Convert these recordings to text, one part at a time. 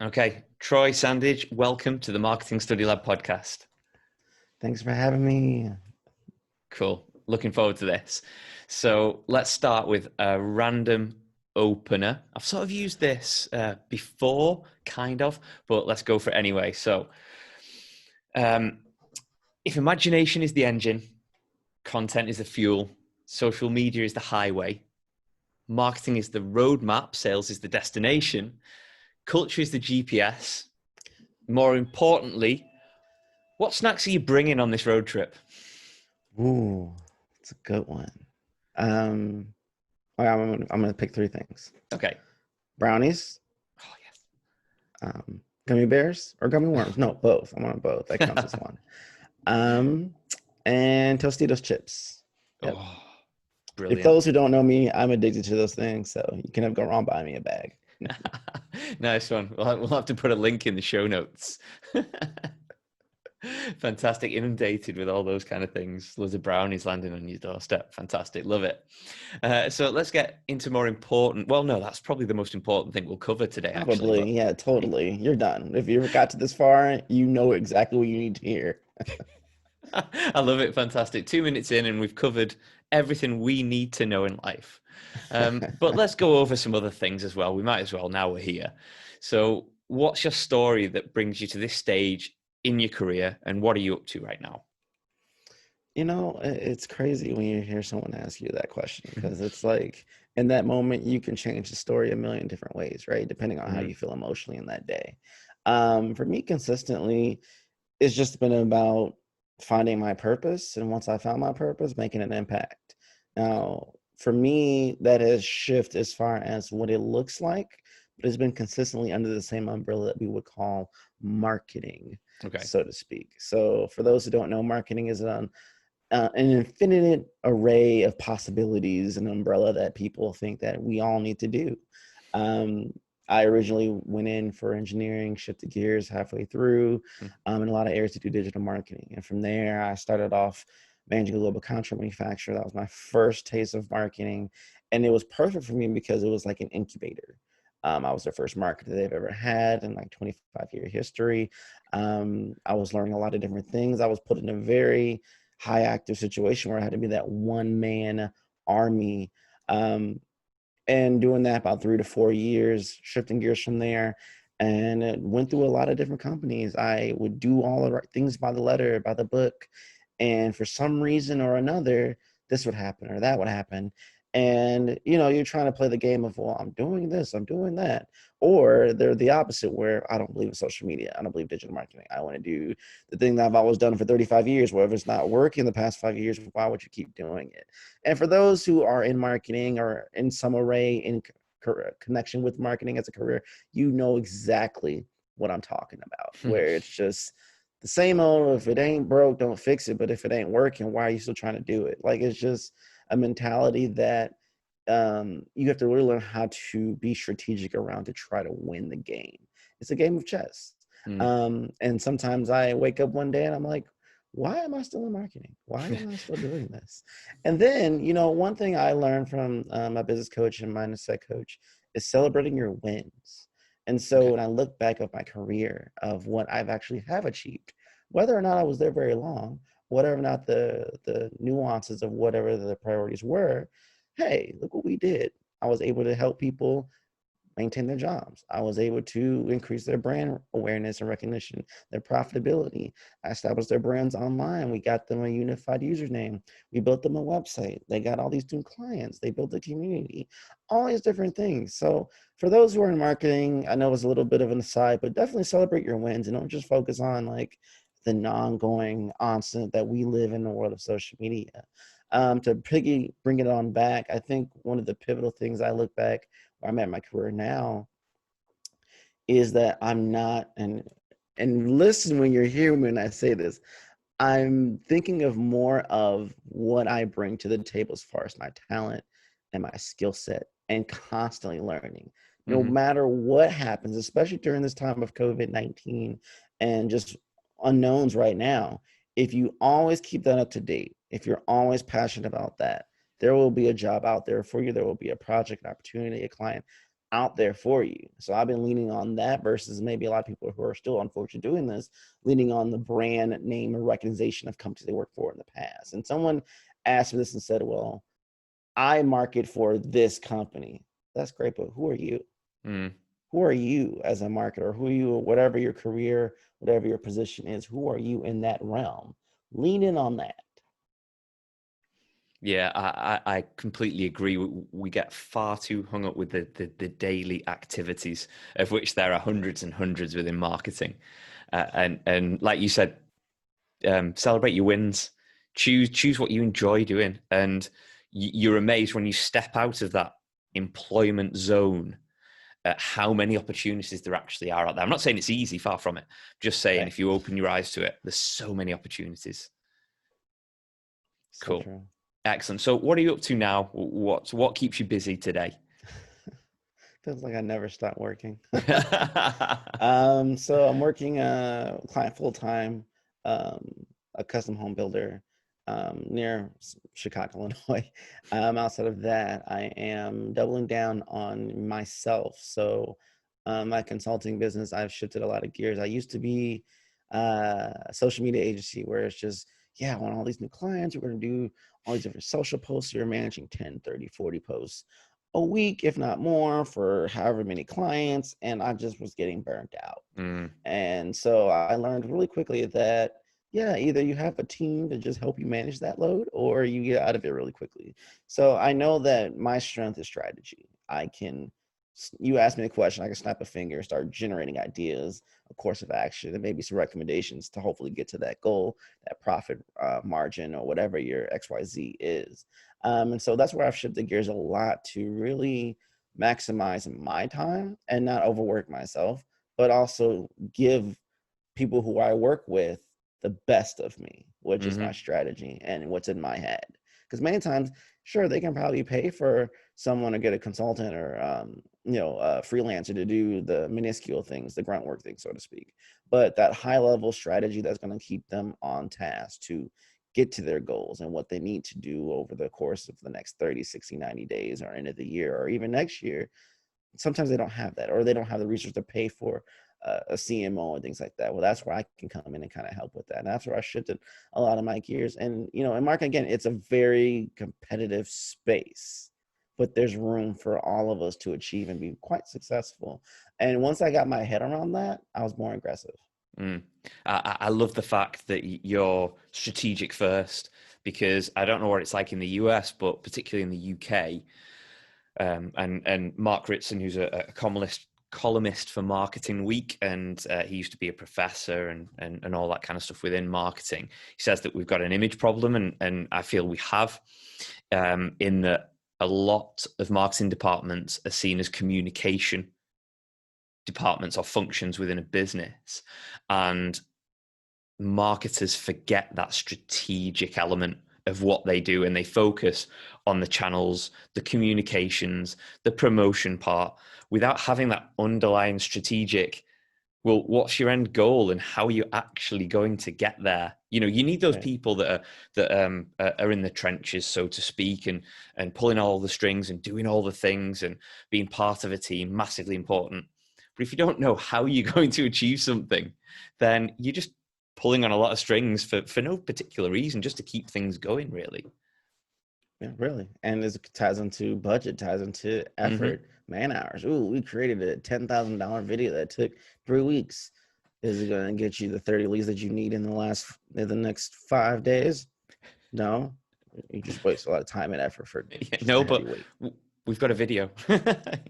Okay, Troy, Sandidge, welcome to the Marketing Study Lab podcast. Thanks for having me. Cool. Looking forward to this. So let's start with a random opener. I've sort of used this before, kind of, but let's go for it anyway. So if imagination is the engine, content is the fuel, social media is the highway, marketing is the roadmap, sales is the destination, culture is the GPS. More importantly, what snacks are you bringing on this road trip? Ooh, it's a good one. Um, I'm gonna pick three things: Okay. brownies, Oh, yes. gummy bears, or gummy worms. No, both. I want both. That counts as one. Um, and Tostitos chips. Yep. Oh, If brilliant. those who don't know me, I'm addicted to those things, so you can never go wrong buying me a bag. Nice one. We'll have to put a link in the show notes. Fantastic. Inundated with all those kind of things. Loads of brownies landing on your doorstep. Fantastic. Love it. So let's get into more important. Well, no, that's probably the most important thing we'll cover today, actually. But Probably, yeah, totally. You're done. If you ever got to this far, you know exactly what you need to hear. I love it. Fantastic. 2 minutes in, and we've covered everything we need to know in life. But let's go over some other things as well. We might as well now we're here. So, what's your story that brings you to this stage in your career, and what are you up to right now? You know, it's crazy when you hear someone ask you that question because it's like in that moment you can change the story a million different ways, right? Depending on how Mm, you feel emotionally in that day. For me, consistently, it's just been about finding my purpose, and once I found my purpose, making an impact. Now, for me, that has shifted as far as what it looks like, but it's been consistently under the same umbrella that we would call marketing, okay. so to speak. So, for those who don't know, marketing is an infinite array of possibilities, an umbrella that people think that we all need to do. Um, I originally went in for engineering, shifted gears halfway through Mm, in a lot of areas to do digital marketing. And from there, I started off managing a global contract manufacturer. That was my first taste of marketing. And it was perfect for me because it was like an incubator. I was the first marketer they've ever had in like 25-year history. I was learning a lot of different things. I was put in a very high active situation where I had to be that one man army. And doing that about 3 to 4 years, shifting gears from there, and it went through a lot of different companies. I would do all the right things by the letter, by the book, and for some reason or another, this would happen or that would happen. And you're trying to play the game of, well, I'm doing this, I'm doing that, or they're the opposite, where I don't believe in social media, I don't believe digital marketing. I want to do the thing that I've always done for 35 years. Well, if it's not working the past 5 years, why would you keep doing it? And for those who are in marketing or in some array in connection with marketing as a career, you know exactly what I'm talking about, mm. where it's just the same old, if it ain't broke, don't fix it. But if it ain't working, why are you still trying to do it? Like, it's just a mentality that you have to really learn how to be strategic around to try to win the game. It's a game of chess. Mm. And sometimes I wake up one day and I'm like, why am I still in marketing? Why am I still doing this? And then, one thing I learned from my business coach and mindset coach is celebrating your wins. And so Okay. when I look back at my career of what I've actually have achieved, whether or not I was there very long, whatever or not the nuances of whatever the priorities were, hey, look what we did. I was able to help people maintain their jobs. I was able to increase their brand awareness and recognition, their profitability. I established their brands online. We got them a unified username. We built them a website. They got all these new clients. They built a community, all these different things. So for those who are in marketing, I know it's a little bit of an aside, but definitely celebrate your wins and don't just focus on like the non-going onset that we live in the world of social media. Bring it on back, I think one of the pivotal things I look back where I'm at my career now is that I'm not, and listen when you're hearing me when I say this, I'm thinking of more of what I bring to the table as far as my talent and my skill set and constantly learning. No Mm-hmm. matter what happens, especially during this time of COVID-19 and just unknowns right now, if you always keep that up to date, if you're always passionate about that, there will be a job out there for you. There will be a project, an opportunity, a client out there for you. So I've been leaning on that versus maybe a lot of people who are still unfortunately doing this, leaning on the brand name or recognition of companies they worked for in the past. And someone asked me this and said, well, I market for this company. That's great, but who are you? Mm. Who are you as a marketer? Who are you, whatever your career, whatever your position is, who are you in that realm? Lean in on that. Yeah, I completely agree. We get far too hung up with the daily activities, of which there are hundreds and hundreds within marketing. And like you said, celebrate your wins. Choose what you enjoy doing, and you're amazed when you step out of that employment zone at how many opportunities there actually are out there. I'm not saying it's easy, far from it. Just saying, Right. if you open your eyes to it, there's so many opportunities. So Cool. true. Excellent. So what are you up to now? What keeps you busy today? Feels like I never stop working. Mm-hmm. So I'm working client full time, um, a custom home builder near Chicago, Illinois. Outside of that, I am doubling down on myself. So my consulting business, I've shifted a lot of gears. I used to be a social media agency where it's just, yeah, I want all these new clients. We're going to do all these different social posts. You're managing 10, 30, 40 posts a week, if not more, for however many clients. And I just was getting burnt out. And so I learned really quickly that, yeah, either you have a team to just help you manage that load or you get out of it really quickly. So I know that my strength is strategy. You ask me a question, I can snap a finger, start generating ideas, a course of action, and maybe some recommendations to hopefully get to that goal, that profit margin, or whatever your XYZ is. And so that's where I've shifted gears a lot to really maximize my time and not overwork myself, but also give people who I work with the best of me, which is my strategy and what's in my head. Because many times, sure, they can probably pay for someone to get a consultant or a freelancer to do the minuscule things, the grunt work things, so to speak. But that high level strategy that's going to keep them on task to get to their goals and what they need to do over the course of the next 30, 60, 90 days or end of the year or even next year, sometimes they don't have that, or they don't have the resources to pay for a CMO and things like that. Well, that's where I can come in and kind of help with that. And that's where I shifted a lot of my gears. And, in marketing, again, it's a very competitive space, but there's room for all of us to achieve and be quite successful. And once I got my head around that, I was more aggressive. I love the fact that you're strategic first, because I don't know what it's like in the US, but particularly in the UK, and Mark Ritson, who's a columnist for Marketing Week, and he used to be a professor and all that kind of stuff within marketing. He says that we've got an image problem, and I feel we have, in that a lot of marketing departments are seen as communication departments or functions within a business, and marketers forget that strategic element of what they do, and they focus on the channels, the communications, the promotion part, without having that underlying strategic, well, what's your end goal and how are you actually going to get there? You need those Right. people that are in the trenches, so to speak, and pulling all the strings and doing all the things and being part of a team, massively important. But if you don't know how you're going to achieve something, then you're just pulling on a lot of strings for no particular reason, just to keep things going, really. Yeah, really. And it ties into budget, ties into effort, man hours. Ooh, we created a $10,000 video that took 3 weeks. Is it going to get you the 30 leads that you need in the next 5 days? No. You just waste a lot of time and effort for Yeah, just a no, but heavy weight. we've got a video.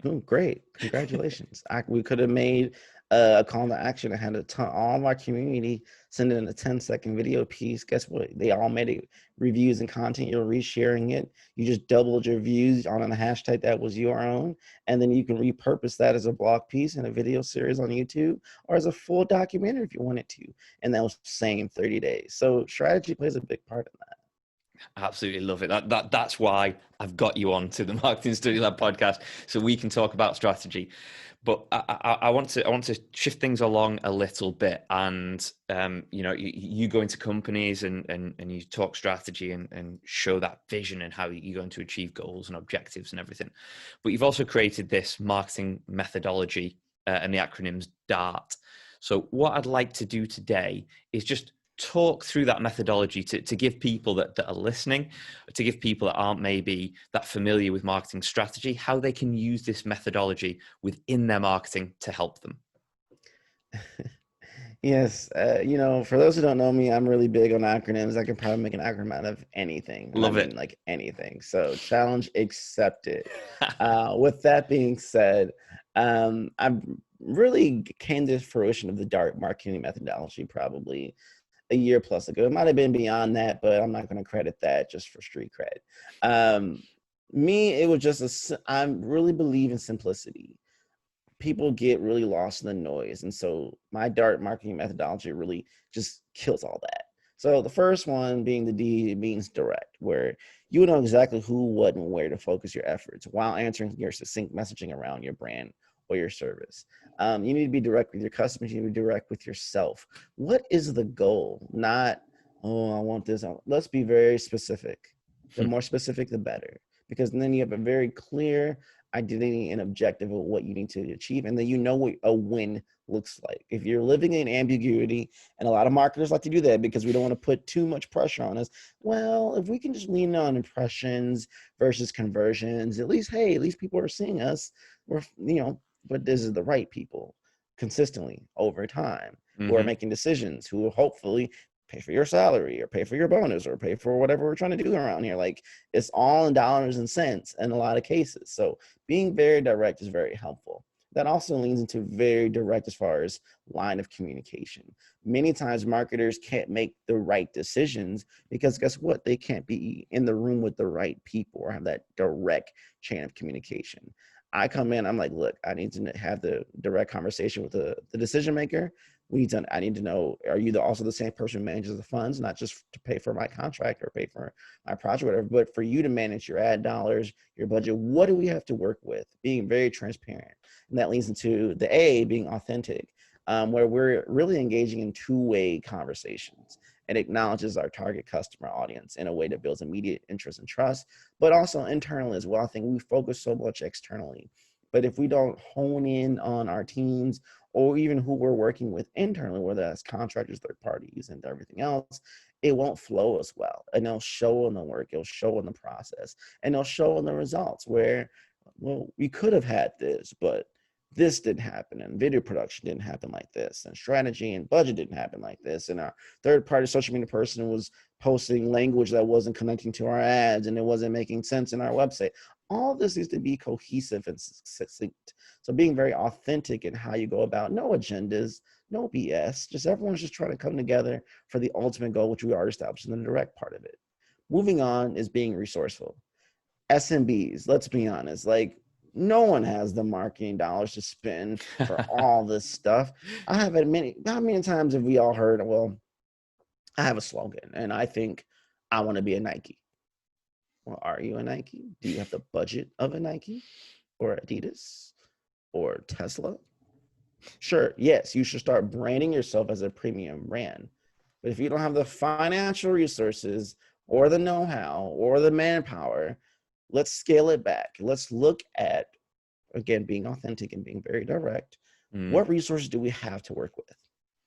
Oh, great. Congratulations. We could have made a call to action and had all of our community send in a 10-second video piece. Guess what? They all made it reviews and content. You're resharing it. You just doubled your views on a hashtag that was your own. And then you can repurpose that as a blog piece and a video series on YouTube or as a full documentary if you wanted to. And that was the same 30 days. So strategy plays a big part in that. Absolutely love it. That's why I've got you on to the Marketing Study Lab podcast, so we can talk about strategy. But I want to shift things along a little bit, and you go into companies and you talk strategy and show that vision and how you're going to achieve goals and objectives and everything. But you've also created this marketing methodology and the acronyms D.A.R.T. So what I'd like to do today is just talk through that methodology to give people that are listening, to give people that aren't maybe that familiar with marketing strategy, how they can use this methodology within their marketing to help them. Yes, for those who don't know me, I'm really big on acronyms. I can probably make an acronym out of anything, and I Love mean it. like anything. So challenge accepted. With that being said, I really came to fruition of the D.A.R.T marketing methodology probably a year plus ago. It might have been beyond that, but I'm not going to credit that just for street cred. It was just I really believe in simplicity. People get really lost in the noise. And so my D.A.R.T marketing methodology really just kills all that. So the first one being the D means direct, where you know exactly who, what, and where to focus your efforts while answering your succinct messaging around your brand or your service. You need to be direct with your customers. You need to be direct with yourself. What is the goal? Not, oh, I want this. Let's be very specific. The more specific, the better, because then you have a very clear identity and objective of what you need to achieve, and then you know what a win looks like. If you're living in ambiguity, and a lot of marketers like to do that because we don't want to put too much pressure on us. Well, if we can just lean on impressions versus conversions, at least people are seeing us. But this is the right people consistently over time who are making decisions, who will hopefully pay for your salary or pay for your bonus or pay for whatever we're trying to do around here. Like, it's all in dollars and cents in a lot of cases. So being very direct is very helpful. That also leans into very direct as far as line of communication. Many times marketers can't make the right decisions because guess what? They can't be in the room with the right people or have that direct chain of communication. I come in, I'm like, look, I need to have the direct conversation with the decision maker. I need to know, are you also the same person who manages the funds, not just to pay for my contract or pay for my project, whatever, but for you to manage your ad dollars, your budget. What do we have to work with? Being very transparent. And that leads into the A, being authentic, where we're really engaging in two-way conversations and acknowledges our target customer audience in a way that builds immediate interest and trust, but also internal as well. I think we focus so much externally, but if we don't hone in on our teams or even who we're working with internally, whether that's contractors, third parties, and everything else, it won't flow as well. And it'll show in the work, it'll show in the process, and it'll show in the results where, well, we could have had this, but this didn't happen, and video production didn't happen like this, and strategy and budget didn't happen like this, and our third-party social media person was posting language that wasn't connecting to our ads, and it wasn't making sense in our website. All this needs to be cohesive and succinct. So being very authentic in how you go about, no agendas, no BS, just everyone's just trying to come together for the ultimate goal, which we already established in the direct part of it. Moving on is being resourceful. SMBs, let's be honest, like, no one has the marketing dollars to spend for all this stuff. How many times have we all heard, well, I have a slogan and I think I want to be a Nike. Well, are you a Nike? Do you have the budget of a Nike or Adidas or Tesla? Sure, yes, you should start branding yourself as a premium brand. But if you don't have the financial resources or the know-how or the manpower, let's scale it back. Let's look at, again, being authentic and being very direct. What resources do we have to work with?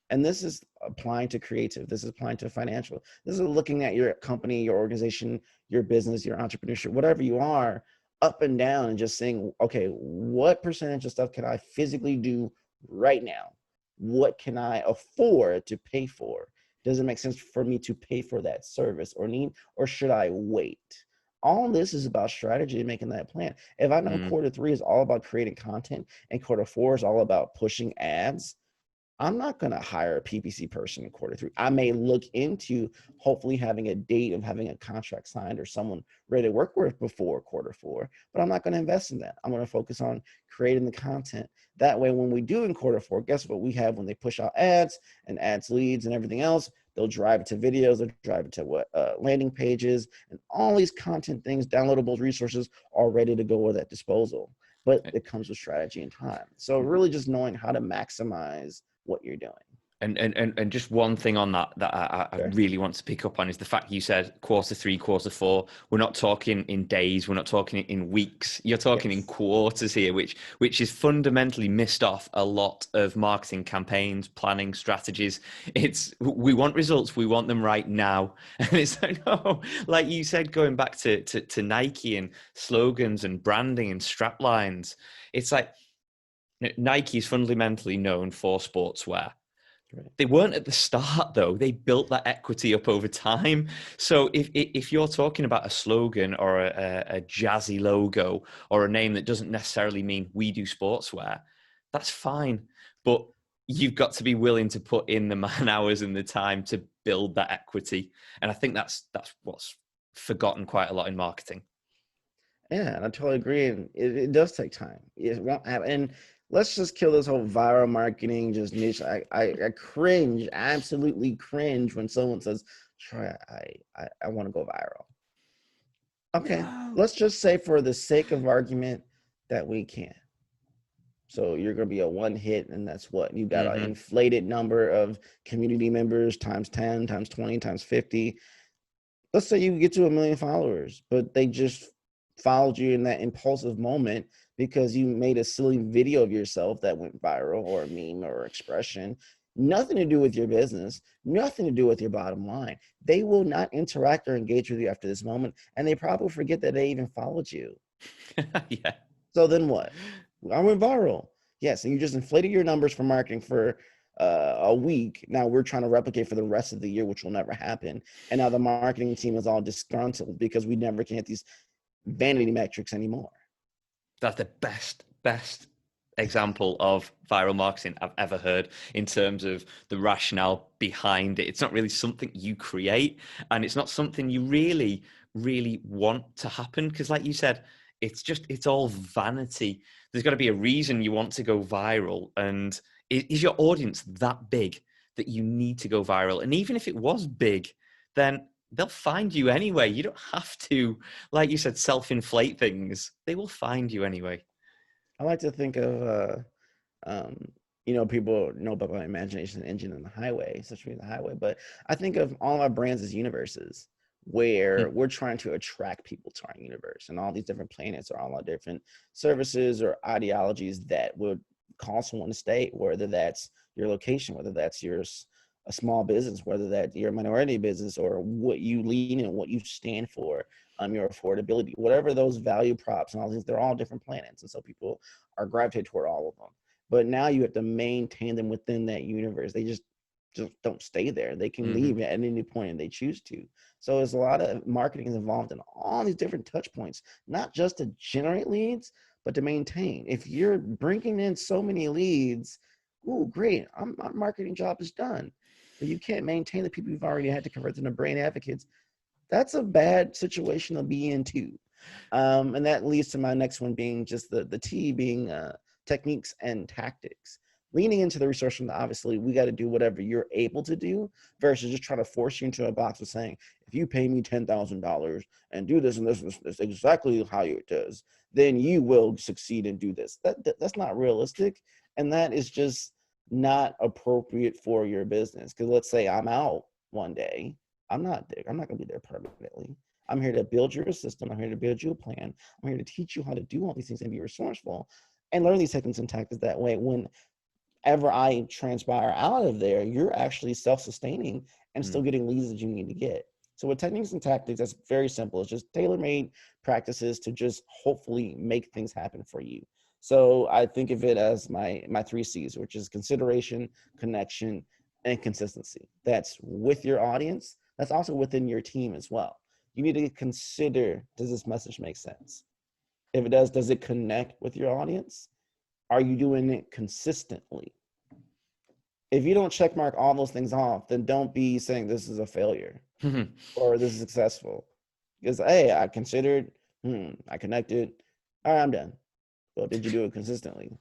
And this is applying to creative. This is applying to financial. This is looking at your company, your organization, your business, your entrepreneurship, whatever you are, up and down, and just saying, okay, what percentage of stuff can I physically do right now? What can I afford to pay for? Does it make sense for me to pay for that service or should I wait? All this is about strategy and making that plan. If I know quarter 3 is all about creating content and quarter 4 is all about pushing ads, I'm not going to hire a PPC person in quarter 3. I may look into hopefully having a date of having a contract signed or someone ready to work with before quarter 4, but I'm not going to invest in that. I'm going to focus on creating the content. That way, when we do in quarter 4, guess what we have when they push out ads and ads leads and everything else? They'll drive it to videos, they'll drive it to landing pages, and all these content things, downloadable resources are ready to go at that disposal. But it comes with strategy and time. So really just knowing how to maximize what you're doing. And just one thing on that I really want to pick up on is the fact you said quarter 3, quarter 4. We're not talking in days. We're not talking in weeks. You're talking in quarters here, which is fundamentally missed off a lot of marketing campaigns, planning strategies. We want results. We want them right now. And it's like, no, like you said, going back to Nike and slogans and branding and strap lines. It's like Nike is fundamentally known for sportswear. Right. They weren't at the start, though. They built that equity up over time. So if you're talking about a slogan or a jazzy logo or a name that doesn't necessarily mean we do sportswear, that's fine. But you've got to be willing to put in the man hours and the time to build that equity. And I think that's what's forgotten quite a lot in marketing. Yeah, and I totally agree. And it does take time. It won't happen. And let's just kill this whole viral marketing, just niche. I cringe, absolutely cringe when someone says, Troy, I want to go viral. Okay, let's just say for the sake of argument that we can. So you're going to be a one hit, and that's what? You got an inflated number of community members times 10, times 20, times 50. Let's say you get to 1 million followers, but they just followed you in that impulsive moment because you made a silly video of yourself that went viral, or a meme or expression. Nothing to do with your business, nothing to do with your bottom line. They will not interact or engage with you after this moment, and they probably forget that they even followed you. Yeah. So then what? I went viral. Yes, and you just inflated your numbers for marketing for a week. Now we're trying to replicate for the rest of the year, which will never happen. And now the marketing team is all disgruntled because we never can hit these vanity metrics anymore. That's the best example of viral marketing I've ever heard in terms of the rationale behind it. It's not really something you create, and it's not something you really want to happen, because like you said, it's all vanity. There's got to be a reason you want to go viral, and is your audience that big that you need to go viral? And even if it was big, then they'll find you anyway. You don't have to, like you said, self-inflate things. They will find you anyway. I like to think of, people know about my imagination engine and the highway, especially the highway, but I think of all our brands as universes where we're trying to attract people to our universe, and all these different planets are all our different services or ideologies that would cause someone to stay, whether that's your location, whether that's a small business, whether that you're a minority business, or what you lean and what you stand for, your affordability, whatever those value props and all these, they're all different planets. And so people are gravitated toward all of them. But now you have to maintain them within that universe. They just don't stay there. They can leave at any point if they choose to. So there's a lot of marketing involved in all these different touch points, not just to generate leads, but to maintain. If you're bringing in so many leads, oh, great, my marketing job is done. But you can't maintain the people you've already had to convert them to brand advocates. That's a bad situation to be in too. And that leads to my next one being just the T being techniques and tactics. Leaning into the resourceful, obviously, we got to do whatever you're able to do versus just trying to force you into a box of saying, if you pay me $10,000 and do this and this, and this exactly how it does, then you will succeed and do this. That's not realistic. And that is just not appropriate for your business. Because let's say I'm out one day. I'm not going to be there permanently. I'm here to build you a system. I'm here to build you a plan. I'm here to teach you how to do all these things and be resourceful and learn these techniques and tactics. That way, whenever I transpire out of there, you're actually self-sustaining and still getting leads that you need to get. So with techniques and tactics, that's very simple. It's just tailor-made practices to just hopefully make things happen for you. So I think of it as my 3 C's, which is consideration, connection, and consistency. That's with your audience. That's also within your team as well. You need to consider, does this message make sense? If it does it connect with your audience? Are you doing it consistently? If you don't check mark all those things off, then don't be saying this is a failure or this is successful. Because, hey, I considered, I connected, all right, I'm done. Well, did you do it consistently?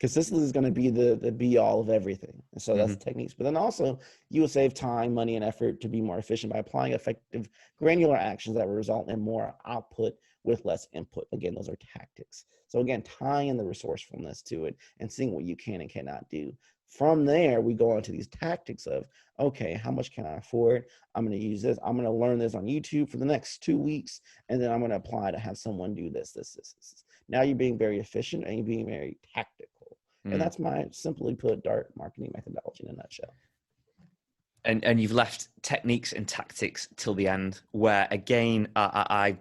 Consistency is going to be the be all of everything. And so that's techniques. But then also you will save time, money, and effort to be more efficient by applying effective granular actions that will result in more output with less input. Again, those are tactics. So again, tying the resourcefulness to it and seeing what you can and cannot do. From there, we go into these tactics of, okay, how much can I afford? I'm going to use this. I'm going to learn this on YouTube for the next 2 weeks, and then I'm going to apply to have someone do this. Now you're being very efficient and you're being very tactical. And that's my, simply put, D.A.R.T marketing methodology in a nutshell. And you've left techniques and tactics till the end, where again, I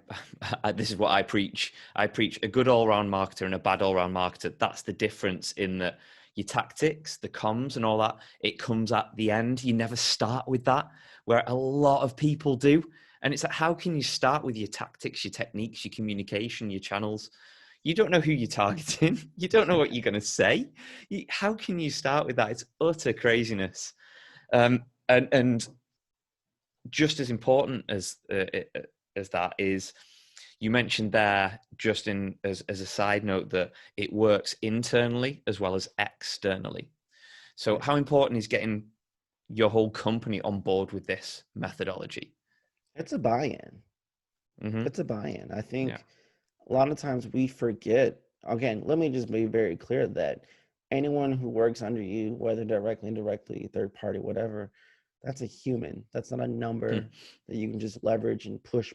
this is what I preach. I preach a good all-round marketer and a bad all-round marketer. That's the difference in that your tactics, the comms and all that, it comes at the end. You never start with that, where a lot of people do. And it's like, how can you start with your tactics, your techniques, your communication, your channels? You don't know who you're targeting. You don't know what you're going to say. How can you start with that? It's utter craziness. And just as important as that is, you mentioned there, just as a side note, that it works internally as well as externally. So how important is getting your whole company on board with this methodology? It's a buy-in. It's a buy-in. I think a lot of times we forget, again, let me just be very clear that anyone who works under you, whether directly, indirectly, third party, whatever, that's a human. That's not a number that you can just leverage and push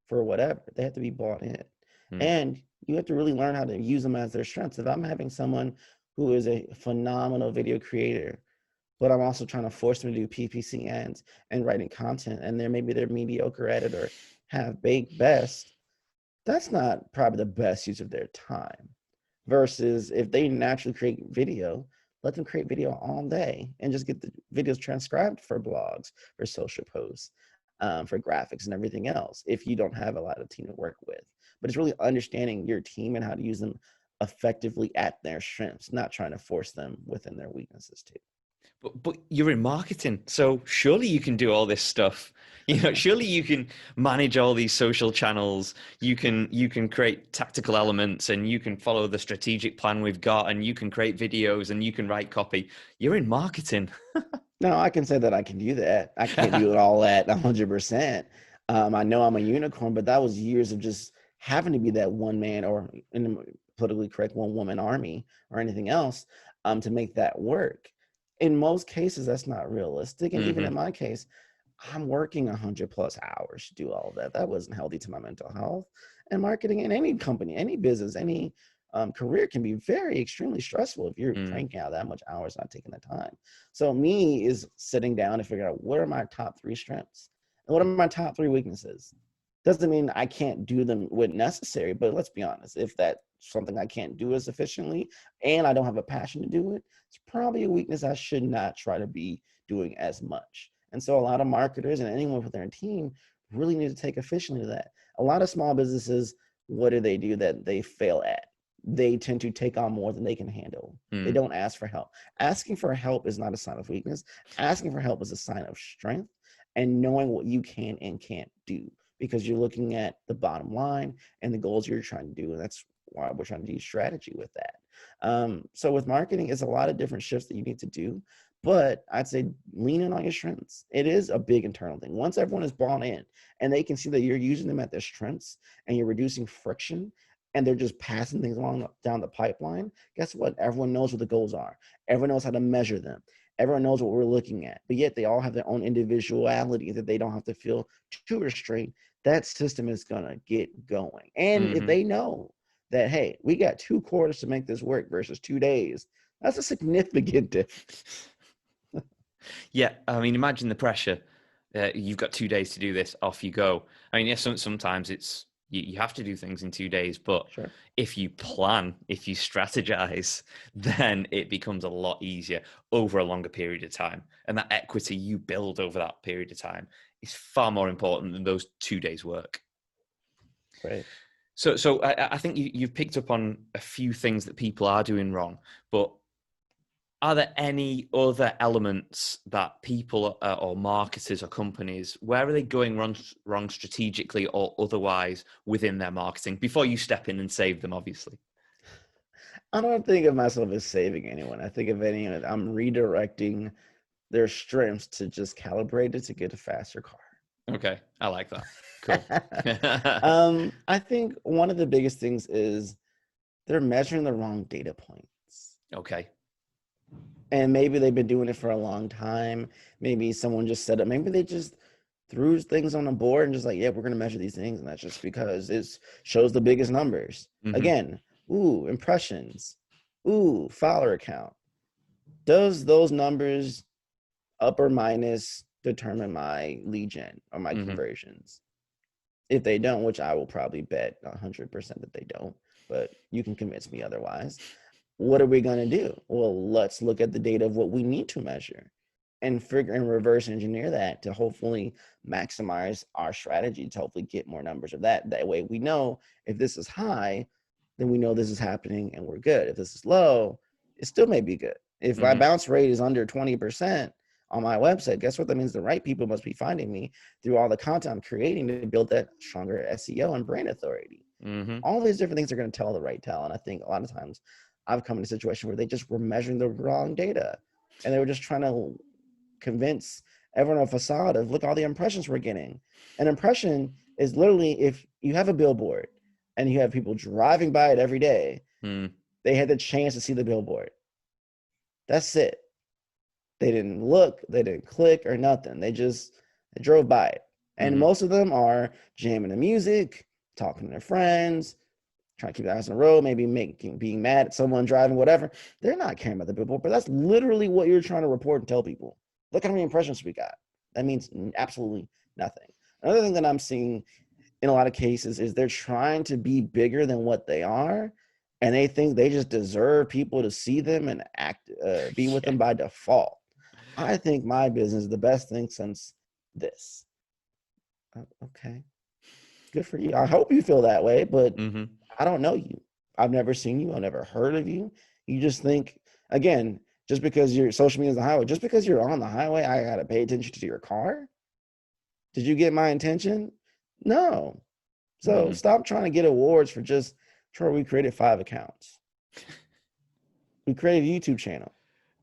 for whatever. They have to be bought in. And you have to really learn how to use them as their strengths. If I'm having someone who is a phenomenal video creator, but I'm also trying to force them to do PPC ends and writing content, and maybe they're mediocre at it or have baked best, that's not probably the best use of their time. Versus if they naturally create video, let them create video all day and just get the videos transcribed for blogs, for social posts, for graphics and everything else, if you don't have a lot of team to work with. But it's really understanding your team and how to use them effectively at their strengths, not trying to force them within their weaknesses too. But you're in marketing, so surely you can do all this stuff. Surely you can manage all these social channels. You can create tactical elements, and you can follow the strategic plan we've got, and you can create videos, and you can write copy. You're in marketing. No, I can say that I can do that. I can't do it all at 100%. I know I'm a unicorn, but that was years of just having to be that one man, or in the politically correct, one woman army or anything else, to make that work. In most cases, that's not realistic. And even in my case, I'm working 100+ hours to do all of that. That wasn't healthy to my mental health. And marketing in any company, any business, any career can be very extremely stressful if you're cranking out that much hours, not taking the time. So me is sitting down to figure out, what are my top 3 strengths and what are my top 3 weaknesses. Doesn't mean I can't do them when necessary, but let's be honest, if that's something I can't do as efficiently and I don't have a passion to do it, it's probably a weakness I should not try to be doing as much. And so a lot of marketers and anyone with their team really need to take efficiently to that. A lot of small businesses, what do that they fail at? They tend to take on more than they can handle. They don't ask for help. Asking for help is not a sign of weakness. Asking for help is a sign of strength and knowing what you can and can't do, because you're looking at the bottom line and the goals you're trying to do. And that's why we're trying to do strategy with that. So with marketing, it's a lot of different shifts that you need to do, but I'd say lean in on your strengths. It is a big internal thing. Once everyone is bought in and they can see that you're using them at their strengths and you're reducing friction and they're just passing things along down the pipeline, guess what? Everyone knows what the goals are. Everyone knows how to measure them. Everyone knows what we're looking at, but yet they all have their own individuality that they don't have to feel too restrained. That system is going to get going. And if they know that, hey, we got 2 quarters to make this work versus 2 days, that's a significant difference. Yeah, I mean, imagine the pressure. You've got 2 days to do this, off you go. I mean, yes, sometimes it's, you have to do things in 2 days, but if you plan, if you strategize, then it becomes a lot easier over a longer period of time. And that equity you build over that period of time is far more important than those 2 days work. Right. So I think you've picked up on a few things that people are doing wrong, but Are there any other elements that people or marketers or companies, where are they going wrong strategically or otherwise within their marketing before you step in and save them, obviously? I don't think of myself as saving anyone. I think of anyone, I'm redirecting their strengths to just calibrate it to get a faster car. Okay, I like that. Cool. I think one of the biggest things is they're measuring the wrong data points. Okay. And maybe they've been doing it for a long time. Maybe someone just set up, maybe they just threw things on a board and just like, yeah, we're going to measure these things. And that's just because it shows the biggest numbers. Mm-hmm. Again, ooh, impressions. Ooh, follower count. Does those numbers up or minus determine my lead gen or my conversions? If they don't, which I will probably bet 100% that they don't, but you can convince me otherwise. What are we going to do? Well, let's look at the data of what we need to measure and figure and reverse engineer that to hopefully maximize our strategy to hopefully get more numbers of that. That way we know if this is high, then we know this is happening and we're good. If this is low, it still may be good. If my bounce rate is under 20% on my website, guess what? That means the right people must be finding me through all the content I'm creating to build that stronger SEO and brand authority. All these different things are going to tell the right tell. And I think a lot of times I've come in a situation where they just were measuring the wrong data and they were just trying to convince everyone a facade of look all the impressions we're getting. An impression is literally if you have a billboard and you have people driving by it every day, they had the chance to see the billboard. That's it. They didn't look, they didn't click or nothing. They drove by it. And most of them are jamming the music, talking to their friends, trying to keep their eyes on the road, maybe being mad at someone driving, whatever. They're not caring about the billboard, but that's literally what you're trying to report and tell people. Look how many impressions we got. That means absolutely nothing. Another thing that I'm seeing in a lot of cases is they're trying to be bigger than what they are, and they think they just deserve people to see them and be with them by default. I think my business is the best thing since this. Okay, good for you. I hope you feel that way, but I don't know you. I've never seen you. I've never heard of you. You just think, again, just because your social media is the highway, just because you're on the highway, I got to pay attention to your car. Did you get my attention? No. So stop trying to get awards for just, Troy, we created 5 accounts. We created a YouTube channel.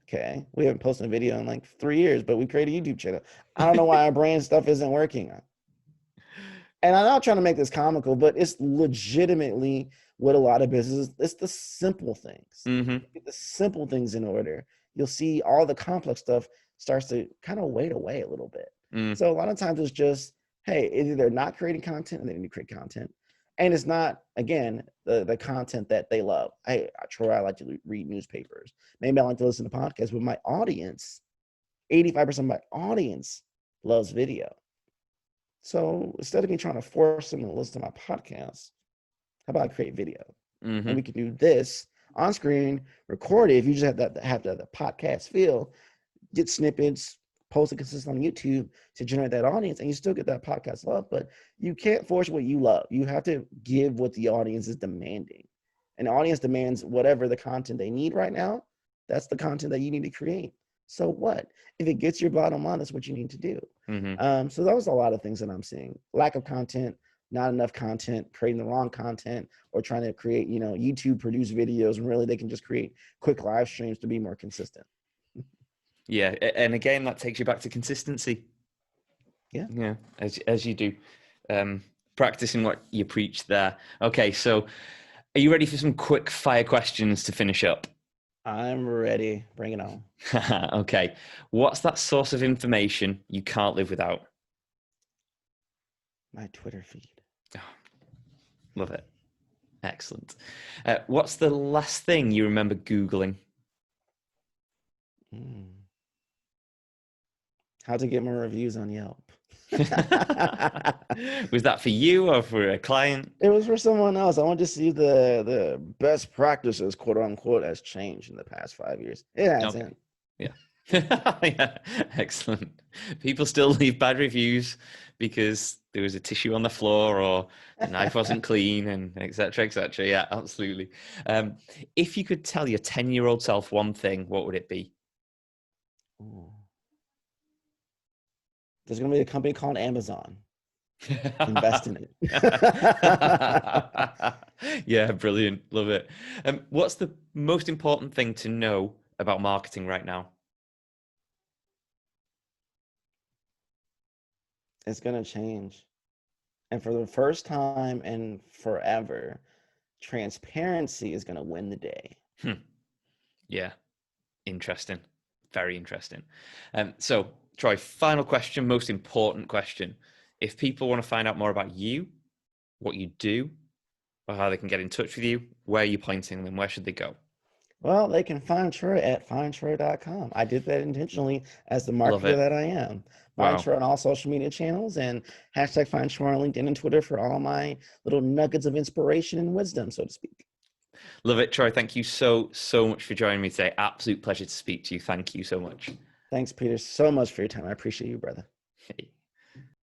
Okay. We haven't posted a video in like 3 years, but we created a YouTube channel. I don't know why our brand stuff isn't working. And I'm not trying to make this comical, but it's legitimately what a lot of businesses, it's the simple things. Get the simple things in order. You'll see all the complex stuff starts to kind of wade away a little bit. So a lot of times it's just, hey, either they're not creating content and they need to create content. And it's not, again, the content that they love. Hey, Troy, I like to read newspapers. Maybe I like to listen to podcasts, but my audience, 85% of my audience loves video. So instead of me trying to force them to listen to my podcast, how about I create video? And we can do this on screen, record it. If you just have the podcast feel, get snippets, post it consistently on YouTube to generate that audience, and you still get that podcast love. But you can't force what you love. You have to give what the audience is demanding. And the audience demands whatever the content they need right now. That's the content that you need to create. So what? If it gets your bottom line, that's what you need to do. So those are a lot of things that I'm seeing. Lack of content, not enough content, creating the wrong content, or trying to create, YouTube produced videos, and really they can just create quick live streams to be more consistent. Yeah. And again, that takes you back to consistency. Yeah. As you do, practicing what you preach there. Okay. So are you ready for some quick fire questions to finish up? I'm ready. Bring it on. Okay. What's that source of information you can't live without? My Twitter feed. Oh, love it. Excellent. What's the last thing you remember Googling? How to get more reviews on Yelp. Was that for you or for a client? It was for someone else. I wanted to see the best practices, quote unquote, has changed in the past 5 years. It hasn't. Okay. Yeah. Yeah, excellent. People still leave bad reviews because there was a tissue on the floor or the knife wasn't clean and etc. etc. Yeah, absolutely. If you could tell your 10-year-old self one thing, what would it be? Ooh. There's going to be a company called Amazon. Invest in it. Yeah, brilliant. Love it. What's the most important thing to know about marketing right now? It's going to change. And for the first time in forever, transparency is going to win the day. Yeah, interesting. Very interesting. So, Troy, final question, most important question. If people want to find out more about you, what you do, or how they can get in touch with you, where are you pointing them? Where should they go? Well, they can find Troy at findtroy.com. I did that intentionally as the Love marketer it. that I am. Find Wow. Troy on all social media channels and hashtag find Troy on LinkedIn and Twitter for all my little nuggets of inspiration and wisdom, so to speak. Love it, Troy. Thank you so much for joining me today. Absolute pleasure to speak to you. Thank you so much. Thanks, Peter, so much for your time. I appreciate you, brother.